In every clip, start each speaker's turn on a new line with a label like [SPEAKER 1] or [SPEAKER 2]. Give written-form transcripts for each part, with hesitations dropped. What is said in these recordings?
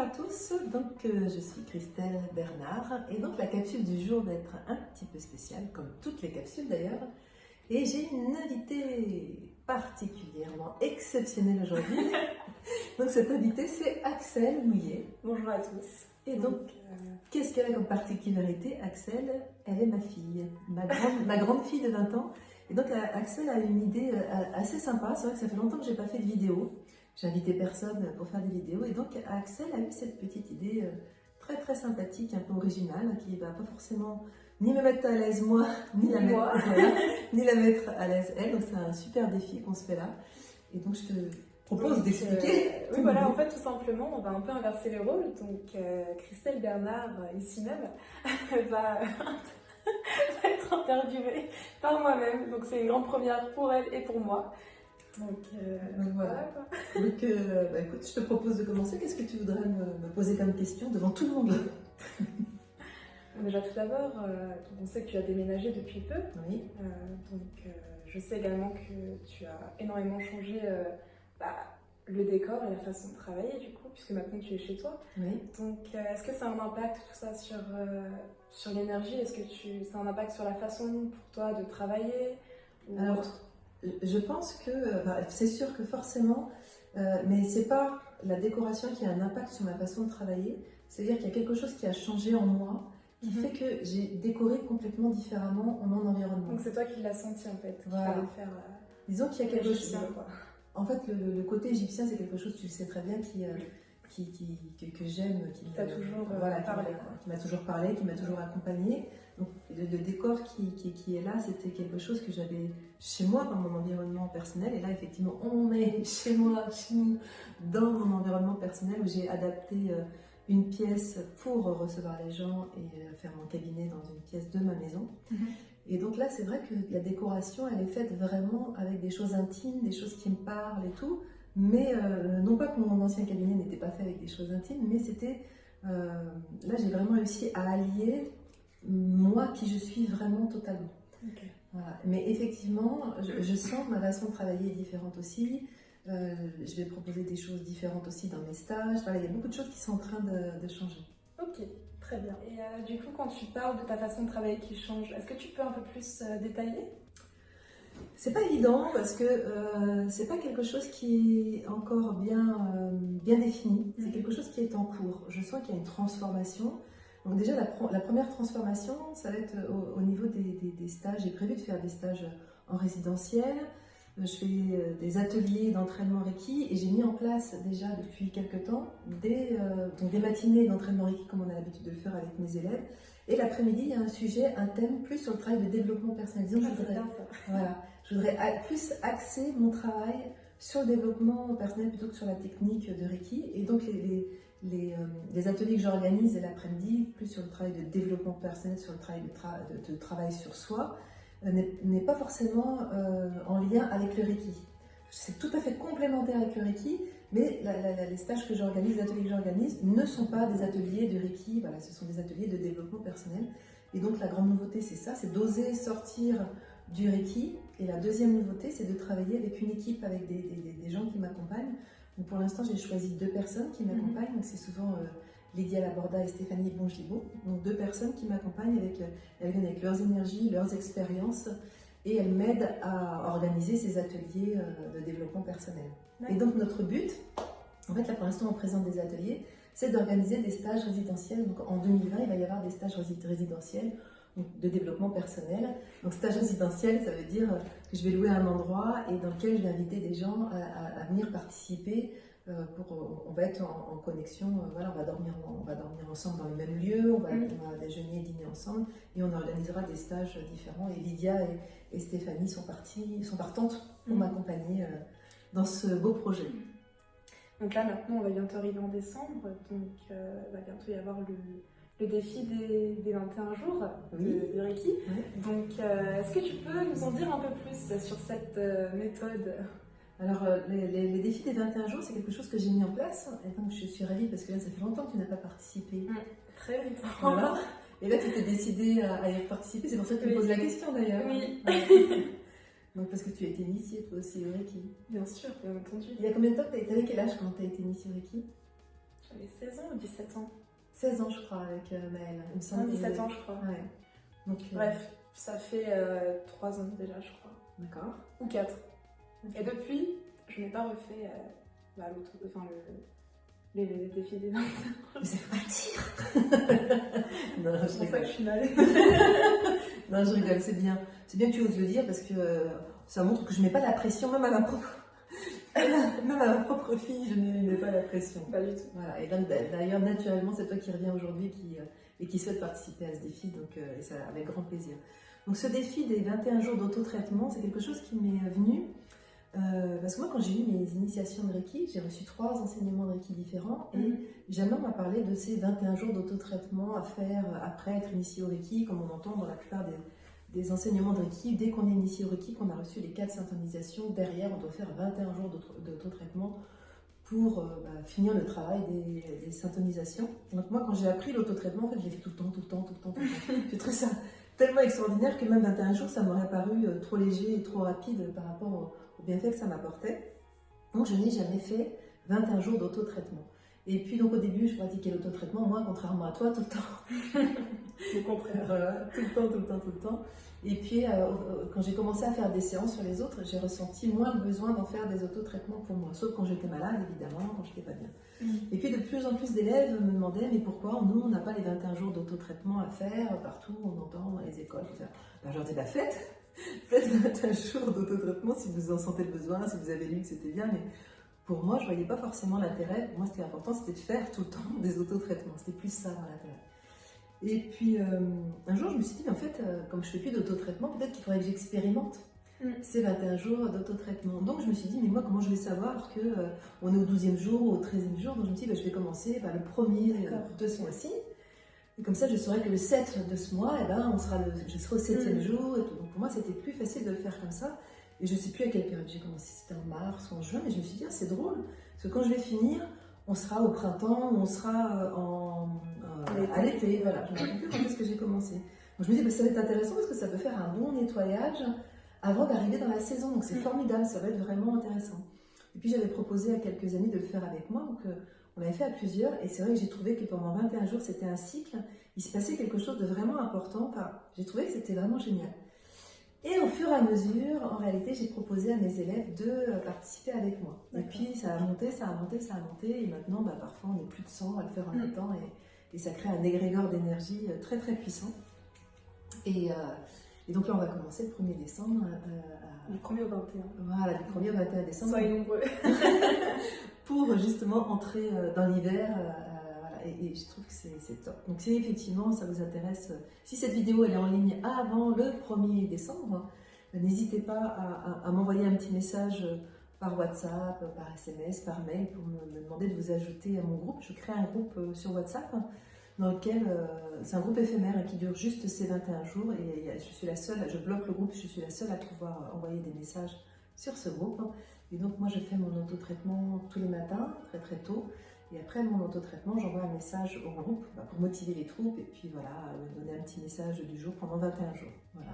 [SPEAKER 1] à tous, je suis Christelle Bernard et donc la capsule du jour va être un petit peu spéciale, comme toutes les capsules d'ailleurs. Et j'ai une invitée particulièrement exceptionnelle aujourd'hui. Donc cette invitée c'est Axel Mouillet.
[SPEAKER 2] Bonjour à tous.
[SPEAKER 1] Et donc, qu'est-ce qu'elle a comme particularité? Axel, elle est ma fille, ma grande fille de 20 ans. Et donc Axel a une idée assez sympa, c'est vrai que ça fait longtemps que je n'ai pas fait de vidéo. J'ai invité personne pour faire des vidéos et donc Axel a eu cette petite idée très très sympathique, un peu originale, qui ne va pas forcément ni me mettre à l'aise moi, ni la mettre à l'aise elle. Donc c'est un super défi qu'on se fait là. Et donc je te propose d'expliquer.
[SPEAKER 2] Oui, voilà, en fait tout simplement on va un peu inverser les rôles. Donc Christelle Bernard, ici même, va être interviewée par moi-même. Donc c'est une grande première pour elle et pour moi. Donc
[SPEAKER 1] voilà. Donc écoute, je te propose de commencer. Qu'est-ce que tu voudrais me poser comme question devant tout le monde?
[SPEAKER 2] Déjà tout d'abord, on sait que tu as déménagé depuis peu.
[SPEAKER 1] Oui.
[SPEAKER 2] Je sais également que tu as énormément changé le décor et la façon de travailler du coup, puisque maintenant tu es chez toi.
[SPEAKER 1] Oui.
[SPEAKER 2] Donc est-ce que ça a un impact tout ça sur l'énergie? Est-ce que ça a un impact sur la façon pour toi de travailler ou
[SPEAKER 1] Alors,
[SPEAKER 2] autre?
[SPEAKER 1] Je pense que c'est sûr que forcément, mais c'est pas la décoration qui a un impact sur ma façon de travailler. C'est-à-dire qu'il y a quelque chose qui a changé en moi, qui fait que j'ai décoré complètement différemment mon environnement.
[SPEAKER 2] Donc c'est toi qui l'as senti en fait.
[SPEAKER 1] Voilà.
[SPEAKER 2] Fallait faire.
[SPEAKER 1] Disons qu'il y a quelque chose.
[SPEAKER 2] Quoi.
[SPEAKER 1] En fait, le côté égyptien, c'est quelque chose, tu le sais très bien, que j'aime, qui
[SPEAKER 2] t'a toujours
[SPEAKER 1] parlé, qui m'a toujours parlé, qui m'a toujours accompagnée. Donc le décor qui est là, c'était quelque chose que j'avais chez moi dans mon environnement personnel. Et là, effectivement, on est chez moi, dans mon environnement personnel où j'ai adapté une pièce pour recevoir les gens et faire mon cabinet dans une pièce de ma maison. Et donc là, c'est vrai que la décoration, elle est faite vraiment avec des choses intimes, des choses qui me parlent et tout. Mais non pas que mon ancien cabinet n'était pas fait avec des choses intimes, mais c'était... là, j'ai vraiment réussi à allier moi qui je suis vraiment totalement.
[SPEAKER 2] Okay.
[SPEAKER 1] Voilà. Mais effectivement, je sens que ma façon de travailler est différente aussi. Je vais proposer des choses différentes aussi dans mes stages. Voilà, il y a beaucoup de choses qui sont en train de changer.
[SPEAKER 2] Ok, très bien. Et du coup, quand tu parles de ta façon de travailler qui change, est-ce que tu peux un peu plus détailler?
[SPEAKER 1] C'est pas évident parce que c'est pas quelque chose qui est encore bien défini. C'est quelque chose qui est en cours. Je sens qu'il y a une transformation. Donc déjà, la première transformation, ça va être au niveau des stages. J'ai prévu de faire des stages en résidentiel. Je fais des ateliers d'entraînement Reiki et j'ai mis en place déjà depuis quelques temps des matinées d'entraînement Reiki comme on a l'habitude de le faire avec mes élèves. Et l'après-midi, il y a un sujet, un thème plus sur le travail de développement personnel. Disons, je voudrais plus axer mon travail sur le développement personnel plutôt que sur la technique de Reiki. Et donc les ateliers que j'organise l'après-midi, plus sur le travail de développement personnel, sur le travail de travail sur soi, n'est pas forcément en lien avec le Reiki. C'est tout à fait complémentaire avec le Reiki, mais les stages que j'organise, les ateliers que j'organise ne sont pas des ateliers de Reiki, voilà, ce sont des ateliers de développement personnel. Et donc la grande nouveauté, c'est ça, c'est d'oser sortir du Reiki. Et la deuxième nouveauté, c'est de travailler avec une équipe, avec des gens qui m'accompagnent. Donc pour l'instant, j'ai choisi 2 personnes qui m'accompagnent. Donc c'est souvent Lydia Laborda et Stéphanie Bongibaud. Donc 2 personnes qui m'accompagnent, elles viennent avec leurs énergies, leurs expériences. Et elles m'aident à organiser ces ateliers de développement personnel. Et donc notre but, en fait là pour l'instant on présente des ateliers, c'est d'organiser des stages résidentiels. Donc en 2020 il va y avoir des stages résidentiels de développement personnel. Donc stage résidentiel, ça veut dire que je vais louer un endroit et dans lequel je vais inviter des gens à venir participer. On va être en connexion, voilà, on va dormir ensemble dans le même lieu, on va déjeuner et dîner ensemble et on organisera des stages différents. Et Lydia et Stéphanie sont partantes pour m'accompagner dans ce beau projet.
[SPEAKER 2] Donc là maintenant on va bientôt arriver en décembre, donc il va bientôt y avoir le défi des 21 jours de Reiki.
[SPEAKER 1] Oui.
[SPEAKER 2] Donc est-ce que tu peux nous en dire un peu plus sur cette méthode?
[SPEAKER 1] Alors, les défis des 21 jours, c'est quelque chose que j'ai mis en place. Et donc, je suis ravie parce que là, ça fait longtemps que tu n'as pas participé.
[SPEAKER 2] Très longtemps.
[SPEAKER 1] Voilà. Et là, tu t'es décidée à y participer. C'est pour ça que tu me poses la question d'ailleurs.
[SPEAKER 2] Oui.
[SPEAKER 1] Donc, parce que tu as été initiée toi aussi au Reiki.
[SPEAKER 2] Bien sûr, bien entendu.
[SPEAKER 1] Il y a combien de temps tu avais quel âge quand tu as été initiée au Reiki?
[SPEAKER 2] j'avais 16 ans ou 17 ans.
[SPEAKER 1] 16 ans, je crois, avec Maëlle. Il me semble.
[SPEAKER 2] Non, 17 ans, je crois.
[SPEAKER 1] Ouais. Donc,
[SPEAKER 2] Bref, ça fait 3 ans déjà, je crois.
[SPEAKER 1] D'accord.
[SPEAKER 2] Ou 4.
[SPEAKER 1] Okay.
[SPEAKER 2] Et depuis, je n'ai pas refait les défis des 20 ans.
[SPEAKER 1] Mais ça fait pas dire. Non,
[SPEAKER 2] C'est pour ça que je suis mal.
[SPEAKER 1] Non, je rigole, c'est bien. C'est bien que tu oses le dire parce que ça montre que je ne mets pas la pression, même à ma propre fille, je ne mets pas la pression.
[SPEAKER 2] Pas du tout.
[SPEAKER 1] Voilà. Et d'ailleurs, naturellement, c'est toi qui reviens aujourd'hui et qui souhaite participer à ce défi, donc, et ça avec grand plaisir. Donc ce défi des 21 jours d'auto-traitement, c'est quelque chose qui m'est venu parce que moi, quand j'ai eu mes initiations de Reiki, j'ai reçu 3 enseignements de Reiki différents et jamais on m'a parlé de ces 21 jours d'auto-traitement à faire après être initié au Reiki, comme on entend dans la plupart des enseignements de Reiki. Dès qu'on est initié au Reiki, qu'on a reçu les 4 syntonisations, derrière on doit faire 21 jours d'auto-traitement pour finir le travail des syntonisations. Donc moi, quand j'ai appris l'auto-traitement, en fait, je l'ai fait tout le temps. J'ai trouvé ça tellement extraordinaire que même 21 jours, ça m'aurait paru trop léger et trop rapide par rapport au bienfait que ça m'apportait. Donc je n'ai jamais fait 21 jours d'auto-traitement. Et puis donc au début, je pratiquais l'auto-traitement, moi, contrairement à toi, tout le temps.
[SPEAKER 2] Au contraire.
[SPEAKER 1] Voilà, tout le temps. Et puis quand j'ai commencé à faire des séances sur les autres, j'ai ressenti moins le besoin d'en faire des autotraitements pour moi, sauf quand j'étais malade, évidemment, quand j'étais pas bien. Et puis de plus en plus d'élèves me demandaient, mais pourquoi nous, on n'a pas les 21 jours d'autotraitement à faire partout, on entend dans les écoles, tout ça. Ben, je leur dis, faites 21 jours d'autotraitement si vous en sentez le besoin, si vous avez lu que c'était bien, mais pour moi, je ne voyais pas forcément l'intérêt. Pour moi, ce qui est important, c'était de faire tout le temps des autotraitements. C'était plus ça, l'intérêt. Et puis, un jour, je me suis dit, en fait, comme je ne fais plus d'autotraitement, peut-être qu'il faudrait que j'expérimente ces 21 jours d'autotraitement. Donc, je me suis dit, mais moi, comment je vais savoir qu'on est au 12e jour ou au 13e jour? Donc, je me suis dit, je vais commencer par le premier de ce mois-ci. Et comme ça, je saurais que le 7 de ce mois, je serai au 7e jour. Et tout. Donc, pour moi, c'était plus facile de le faire comme ça. Et je ne sais plus à quelle période j'ai commencé, c'était en mars ou en juin, mais je me suis dit, c'est drôle, parce que quand je vais finir, on sera au printemps, on sera à l'été, voilà. Je ne me rappelle plus quand est-ce que j'ai commencé. Donc je me dis, ça va être intéressant parce que ça peut faire un bon nettoyage avant d'arriver dans la saison, donc c'est formidable, ça va être vraiment intéressant. Et puis j'avais proposé à quelques amis de le faire avec moi, donc on l'avait fait à plusieurs, et c'est vrai que j'ai trouvé que pendant 21 jours, c'était un cycle, il se passait quelque chose de vraiment important, j'ai trouvé que c'était vraiment génial. Et au fur et à mesure, en réalité, j'ai proposé à mes élèves de participer avec moi. Et puis ça a monté, et maintenant, parfois, on est plus de 100 à le faire en même temps, et ça crée un égrégore d'énergie très très puissant. Et donc là, on va commencer le 1er décembre.
[SPEAKER 2] Du 1er au 21.
[SPEAKER 1] Voilà, du 1er au 21 décembre.
[SPEAKER 2] Soyez nombreux.
[SPEAKER 1] Pour justement entrer dans l'hiver. Et je trouve que c'est top. Donc si effectivement ça vous intéresse, si cette vidéo elle est en ligne avant le 1er décembre, n'hésitez pas à m'envoyer un petit message par WhatsApp, par SMS, par mail pour me demander de vous ajouter à mon groupe. Je crée un groupe sur WhatsApp dans lequel c'est un groupe éphémère qui dure juste ces 21 jours et je suis la seule, je bloque le groupe, je suis la seule à pouvoir envoyer des messages sur ce groupe. Et donc moi je fais mon autotraitement tous les matins, très très tôt. Et après mon autotraitement, j'envoie un message au groupe pour motiver les troupes et puis voilà, donner un petit message du jour pendant 21 jours. Voilà.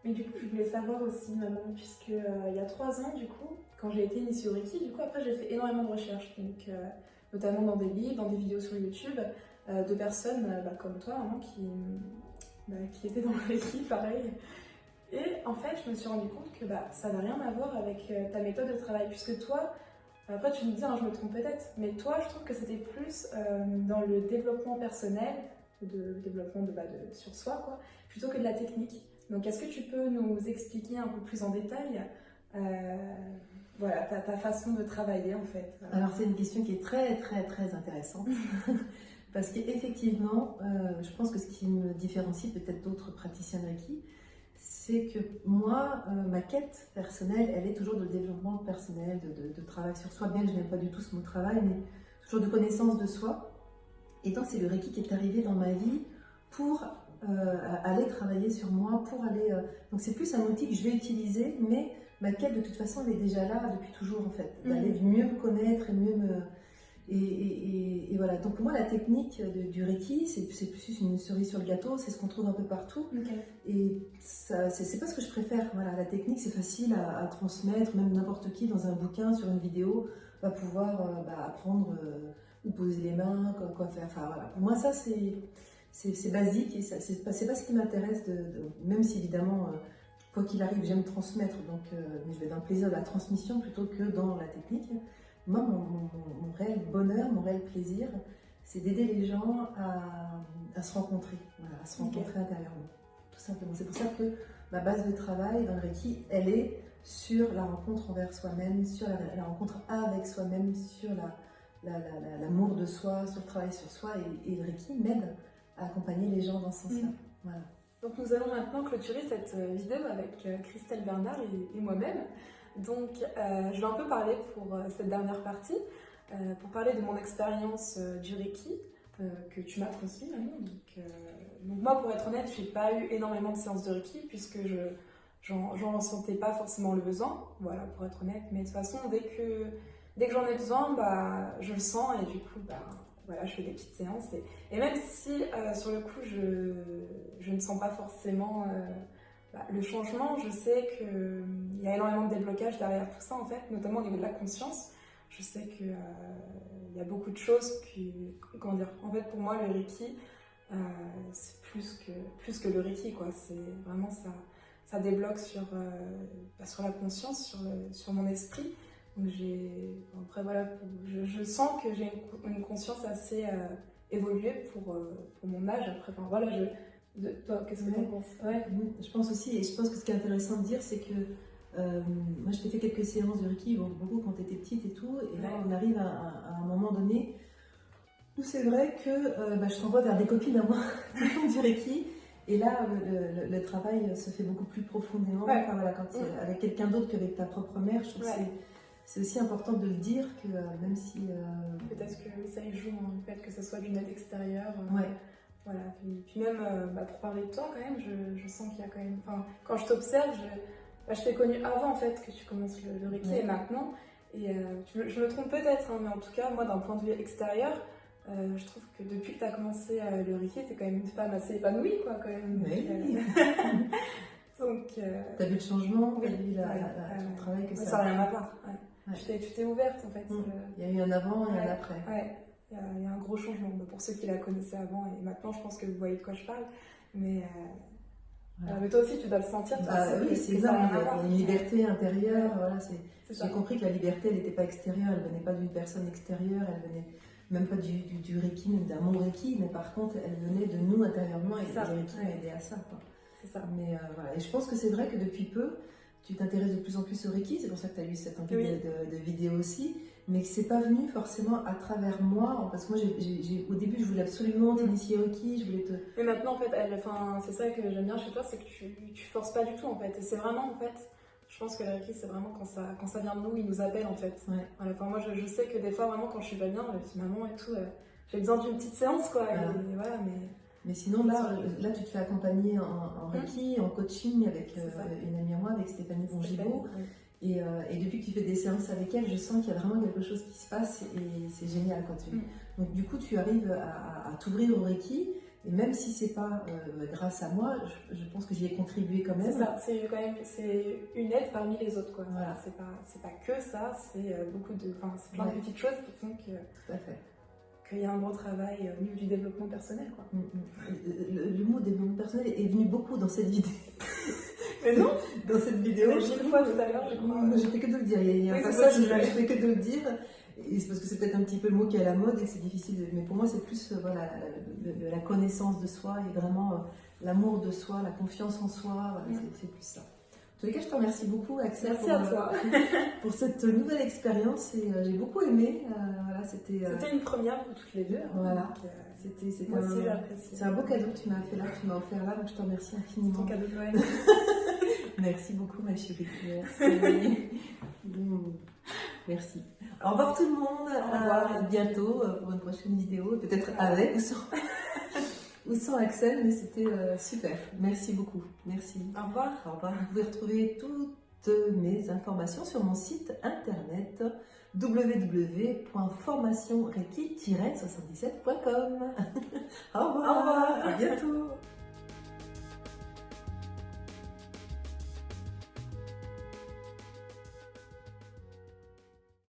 [SPEAKER 2] Mais du coup, je voulais savoir aussi, maman, puisque il y a 3 ans, du coup, quand j'ai été initiée au Reiki, du coup, après j'ai fait énormément de recherches, donc, notamment dans des livres, dans des vidéos sur YouTube, de personnes comme toi, maman, qui étaient dans le Reiki, pareil. Et en fait, je me suis rendu compte que ça n'a rien à voir avec ta méthode de travail, puisque toi, après tu me dis, je me trompe peut-être, mais toi je trouve que c'était plus dans le développement personnel, de développement sur soi, quoi, plutôt que de la technique. Donc est-ce que tu peux nous expliquer un peu plus en détail ta façon de travailler en fait?
[SPEAKER 1] Alors c'est une question qui est très très très intéressante, parce qu'effectivement, je pense que ce qui me différencie peut-être d'autres praticiens de Reiki, c'est que moi, ma quête personnelle, elle est toujours de développement personnel, de travail sur soi, bien que je n'aime pas du tout ce mot travail, mais toujours de connaissance de soi. Et donc c'est le Reiki qui est arrivé dans ma vie pour aller travailler sur moi, pour aller... Donc c'est plus un outil que je vais utiliser, mais ma quête de toute façon, elle est déjà là depuis toujours en fait, d'aller mieux me connaître et mieux me... Et voilà, donc pour moi la technique du Reiki, c'est plus une cerise sur le gâteau, c'est ce qu'on trouve un peu partout. Et c'est pas ce que je préfère. Voilà, la technique c'est facile à transmettre, même n'importe qui dans un bouquin, sur une vidéo, va pouvoir apprendre ou poser les mains, quoi faire. Enfin voilà, pour moi ça c'est basique et c'est pas ce qui m'intéresse, même si évidemment, quoi qu'il arrive, j'aime transmettre, donc mais je vais dans le plaisir de la transmission plutôt que dans la technique. Moi, mon réel bonheur, mon réel plaisir, c'est d'aider les gens à se rencontrer, voilà, à se rencontrer intérieurement, tout simplement. C'est pour ça que ma base de travail dans le Reiki, elle est sur la rencontre envers soi-même, sur la rencontre avec soi-même, sur l'amour de soi, sur le travail sur soi, et le Reiki m'aide à accompagner les gens dans ce sens-là. Voilà.
[SPEAKER 2] Donc nous allons maintenant clôturer cette vidéo avec Christelle Bernard et moi-même. Donc je vais un peu parler pour cette dernière partie, pour parler de mon expérience du Reiki que tu m'as transmis. Donc moi, pour être honnête, je n'ai pas eu énormément de séances de Reiki puisque j'en ressentais pas forcément le besoin, voilà, pour être honnête. Mais de toute façon, dès que j'en ai besoin, bah, je le sens et du coup, bah, voilà, je fais des petites séances. Et même si sur le coup, je ne sens pas forcément le changement, je sais qu'il y a énormément de déblocage derrière tout ça, en fait, notamment au niveau de la conscience. Je sais qu'il y a beaucoup de choses comment dire, en fait, pour moi, le Reiki, c'est plus que le Reiki, quoi. C'est vraiment ça débloque sur la conscience, sur mon esprit. Donc après voilà, je sens que j'ai une conscience assez évoluée pour mon âge. Après, enfin, voilà, toi, qu'est-ce que tu en penses?
[SPEAKER 1] Ouais, je pense aussi, et je pense que ce qui est intéressant de dire, c'est que moi, je t'ai fait quelques séances de Reiki, beaucoup quand tu étais petite et tout, et là, on arrive à un moment donné où c'est vrai que je t'envoie vers des copines à moi qui font du Reiki, et là, le travail se fait beaucoup plus profondément.
[SPEAKER 2] Ouais.
[SPEAKER 1] Enfin, voilà, quand avec quelqu'un d'autre qu'avec ta propre mère, je trouve que c'est aussi important de le dire, que même si...
[SPEAKER 2] Peut-être que ça y joue, hein, le fait que ce soit d'une aide extérieure.
[SPEAKER 1] Ouais.
[SPEAKER 2] Voilà. Puis même, pour parler de toi, quand même, je sens qu'il y a quand même... Enfin, quand je t'observe, je t'ai connue avant, en fait, que tu commences le Reiki, et maintenant. Et je me trompe peut-être, hein, mais en tout cas, moi, d'un point de vue extérieur, je trouve que depuis que tu as commencé le Reiki, tu es quand même une femme assez épanouie, quoi, quand même.
[SPEAKER 1] Oui.
[SPEAKER 2] Donc...
[SPEAKER 1] T'as vu le changement, t'as vu le travail que
[SPEAKER 2] ça n'a rien à voir. Ouais. Tu t'es ouverte, en fait.
[SPEAKER 1] Il y a eu un avant et un après.
[SPEAKER 2] Ouais. Il y a un gros changement pour ceux qui la connaissaient avant, et maintenant je pense que vous voyez de quoi je parle. Mais, mais toi aussi tu dois le sentir.
[SPEAKER 1] Oui, c'est énorme, il y a une liberté intérieure. Voilà, j'ai compris que la liberté, elle n'était pas extérieure, elle ne venait pas d'une personne extérieure, elle venait même pas du Reiki, même d'un mon Reiki, mais par contre elle venait de nous intérieurement, et le Reiki m'a aidé à ça.
[SPEAKER 2] C'est ça.
[SPEAKER 1] Mais voilà, et je pense que c'est vrai que depuis peu, tu t'intéresses de plus en plus au Reiki, c'est pour ça que tu as eu cette envie de vidéo aussi, mais que c'est pas venu forcément à travers moi, parce que moi au début je voulais absolument t'initier au Reiki, je voulais te...
[SPEAKER 2] Mais maintenant en fait, c'est ça que j'aime bien chez toi, c'est que tu forces pas du tout en fait, et c'est vraiment en fait, je pense que le Reiki c'est vraiment quand ça vient de nous, il nous appelle en fait.
[SPEAKER 1] Ouais.
[SPEAKER 2] Voilà, enfin, moi je sais que des fois vraiment quand je suis pas bien, je dis maman et tout, j'ai besoin d'une petite séance quoi,
[SPEAKER 1] voilà.
[SPEAKER 2] Et voilà,
[SPEAKER 1] Mais sinon, là, tu te fais accompagner en Reiki, en coaching avec une amie à moi, avec Stéphanie Bongibaud. Et depuis que tu fais des séances avec elle, je sens qu'il y a vraiment quelque chose qui se passe et c'est génial quand tu... Donc du coup, tu arrives à t'ouvrir au Reiki, et même si c'est pas grâce à moi, je pense que j'y ai contribué quand même.
[SPEAKER 2] C'est ça, c'est une aide parmi les autres, quoi.
[SPEAKER 1] Voilà.
[SPEAKER 2] C'est pas que ça, c'est c'est plein de petites choses qui font que...
[SPEAKER 1] Tout à fait.
[SPEAKER 2] Qu'il y a un bon travail au niveau du développement personnel, quoi.
[SPEAKER 1] Le mot développement personnel est venu beaucoup dans cette vidéo.
[SPEAKER 2] Mais non.
[SPEAKER 1] Dans cette vidéo.
[SPEAKER 2] Une fois tout à l'heure, je crois.
[SPEAKER 1] J'ai fait que de le dire. Il y a un passage où j'ai fait que de le dire. Et c'est parce que c'est peut-être un petit peu le mot qui est à la mode et que c'est difficile. Mais pour moi, c'est plus voilà, la connaissance de soi et vraiment l'amour de soi, la confiance en soi. Voilà, c'est plus ça. En tous les cas, je te remercie beaucoup, Axel, pour cette nouvelle expérience. Et j'ai beaucoup aimé. Voilà, c'était
[SPEAKER 2] une première pour toutes les deux.
[SPEAKER 1] Voilà.
[SPEAKER 2] Moi aussi, j'ai apprécié.
[SPEAKER 1] C'est un beau cadeau que tu m'as fait là, que tu m'as offert là. Donc je te remercie infiniment.
[SPEAKER 2] C'est ton cadeau de Noël.
[SPEAKER 1] Merci beaucoup, ma chérie. Merci. Merci. Au revoir tout le monde. À bientôt pour une prochaine vidéo. Peut-être avec ou sans Axel, mais c'était super. Merci beaucoup. Merci.
[SPEAKER 2] Au revoir.
[SPEAKER 1] Au revoir. Vous pouvez retrouver toutes mes informations sur mon site internet www.formationreiki-77.com. Au revoir.
[SPEAKER 2] Au revoir.
[SPEAKER 1] À bientôt.